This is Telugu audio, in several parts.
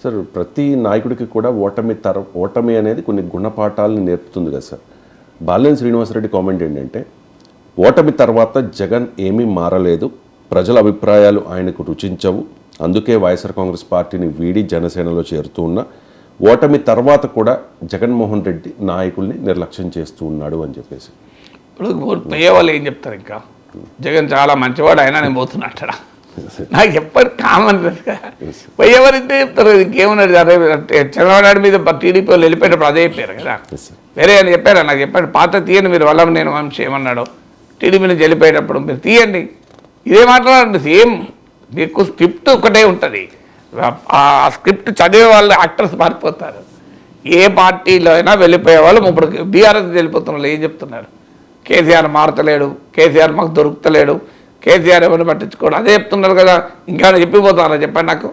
సార్ ప్రతి నాయకుడికి కూడా ఓటమి అనేది కొన్ని గుణపాఠాలను నేర్పుతుంది కదా సార్. బాలినేని శ్రీనివాసరెడ్డి కామెంట్ ఏంటంటే, ఓటమి తర్వాత జగన్ ఏమీ మారలేదు, ప్రజల అభిప్రాయాలు ఆయనకు రుచించవు, అందుకే వైఎస్ఆర్ కాంగ్రెస్ పార్టీని వీడి జనసేనలో చేరుతూ ఉన్న ఓటమి తర్వాత కూడా జగన్మోహన్ రెడ్డి నాయకుల్ని నిర్లక్ష్యం చేస్తూ ఉన్నాడు అని చెప్పేసి. ఇప్పుడు పోయే వాళ్ళు ఏం చెప్తారు, ఇంకా జగన్ చాలా మంచివాడు అయినా నేను పోతున్నట్టడా, నాకు ఎప్పటి కామన్ పోయేవారింతే చెప్తారు. ఇంకేమన్నారు, చంద్రబాబు నాయుడు మీద టీడీపీ వాళ్ళు వెళ్ళిపోయేటప్పుడు అదే చెప్పారు కదా, వేరే అని చెప్పారా? నాకు చెప్పాడు, పాత తీయండి మీరు వల్ల నేను వంశీ ఏమన్నాడు, టీడీపీ నుంచి వెళ్ళిపోయేటప్పుడు మీరు తీయండి, ఇదే మాట్లాడండి. సేమ్ మీకు స్క్రిప్ట్ ఒకటే ఉంటుంది, ఆ స్క్రిప్ట్ చదివే వాళ్ళు యాక్టర్స్ మారిపోతారు. ఏ పార్టీలో అయినా వెళ్ళిపోయే వాళ్ళు ఇప్పుడు బీఆర్ఎస్ వెళ్ళిపోతున్నారు. ఏం చెప్తున్నారు, కేసీఆర్ మారతలేడు, కేసీఆర్ మాకు దొరుకుతలేడు, కేసీఆర్ ఎవరిని పట్టించుకోడు, అదే చెప్తున్నారు కదా. ఇంకా చెప్పిపోతారా చెప్పండి నాకు.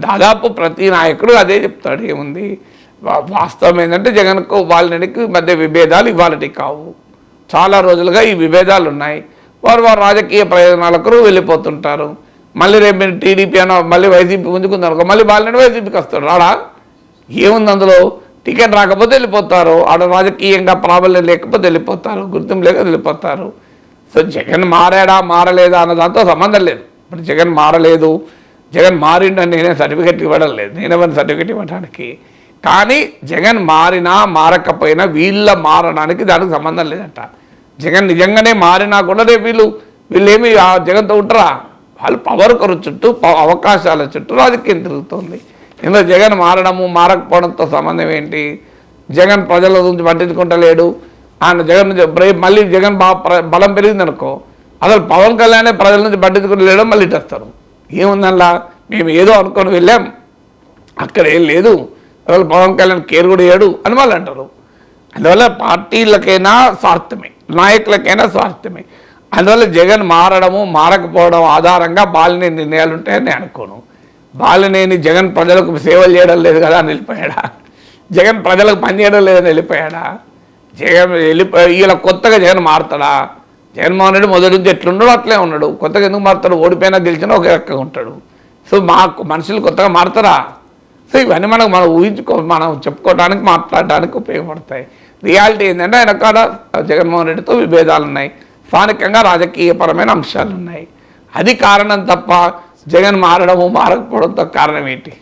దాదాపు ప్రతి నాయకుడు అదే చెప్తాడు. ఏముంది, వాస్తవం ఏంటంటే జగన్కు వాళ్ళకి మధ్య విభేదాలు ఇవాళకి కావు, చాలా రోజులుగా ఈ విభేదాలు ఉన్నాయి. వారు రాజకీయ ప్రయోజనాలకు వెళ్ళిపోతుంటారు. మళ్ళీ రేపు మీరు టీడీపీ అన్న మళ్ళీ వైసీపీ ముందుకుందనుకో, మళ్ళీ వాళ్ళని వైసీపీకి వస్తాడు. రాడా, ఏముంది అందులో, టికెట్ రాకపోతే వెళ్ళిపోతారు, ఆడ రాజకీయంగా ప్రాబల్యం లేకపోతే వెళ్ళిపోతారు, గుర్తింపు లేక వెళ్ళిపోతారు. సో జగన్ మారాడా మారలేదా అన్న దాంతో సంబంధం లేదు. ఇప్పుడు జగన్ మారలేదు, జగన్ మారిండని నేనే సర్టిఫికెట్ ఇవ్వడం లేదు, నేనేమైనా సర్టిఫికెట్ ఇవ్వడానికి. కానీ జగన్ మారినా మారకపోయినా వీళ్ళ మారడానికి దానికి సంబంధం లేదంట. జగన్ నిజంగానే మారినా కూడా రేపు వీళ్ళేమి జగన్తో ఉంటారా, వాళ్ళు పవర్ కొర చుట్టూ అవకాశాల చుట్టూ రాజకీయం తిరుగుతుంది. ఇందులో జగన్ మారడము మారకపోవడంతో సంబంధం ఏంటి? జగన్ ప్రజల గురించి పట్టించుకుంటలేడు, ఆయన జగన్ నుంచి మళ్ళీ జగన్ బలం పెరిగిందనుకో, అసలు పవన్ కళ్యాణే ప్రజల నుంచి పట్టించుకుంటలేడు, మళ్ళీ ఇట్టేస్తారు. ఏముందల్లా, మేము ఏదో అనుకొని వెళ్ళాం, అక్కడ ఏం లేదు, అసలు పవన్ కళ్యాణ్ కేర్ కూడా చేయడు అని వాళ్ళు అంటారు. అందువల్ల పార్టీలకైనా స్వార్థమే, నాయకులకైనా స్వార్థమే. అందువల్ల జగన్ మారడము మారకపోవడం ఆధారంగా బాలినేని నిర్ణయాలు ఉంటాయని నేను అనుకోను. బాలినేని జగన్ ప్రజలకు సేవలు చేయడం లేదు కదా అని వెళ్ళిపోయాడా, జగన్ ప్రజలకు పనిచేయడం లేదని వెళ్ళిపోయాడా, జగన్ ఇలా కొత్తగా జగన్ మారుతాడా? జగన్మోహన్ రెడ్డి మొదటి నుంచి ఎట్లున్నాడో అట్లే ఉన్నాడు, కొత్తగా ఎందుకు మారుతాడు? ఓడిపోయినా గెలిచినా ఒక రకంగా ఉంటాడు. సో మనుషులు కొత్తగా మారుతారా? సో ఇవన్నీ మనం మనం చెప్పుకోవడానికి మాట్లాడడానికి ఉపయోగపడతాయి. రియాలిటీ ఏంటంటే ఆయన కాడ జగన్మోహన్ రెడ్డితో విభేదాలు ఉన్నాయి, స్థానికంగా రాజకీయపరమైన అంశాలు ఉన్నాయి. అది కారణం తప్ప జగన్ మారడము మారకపోవడంతో కారణం ఏంటి?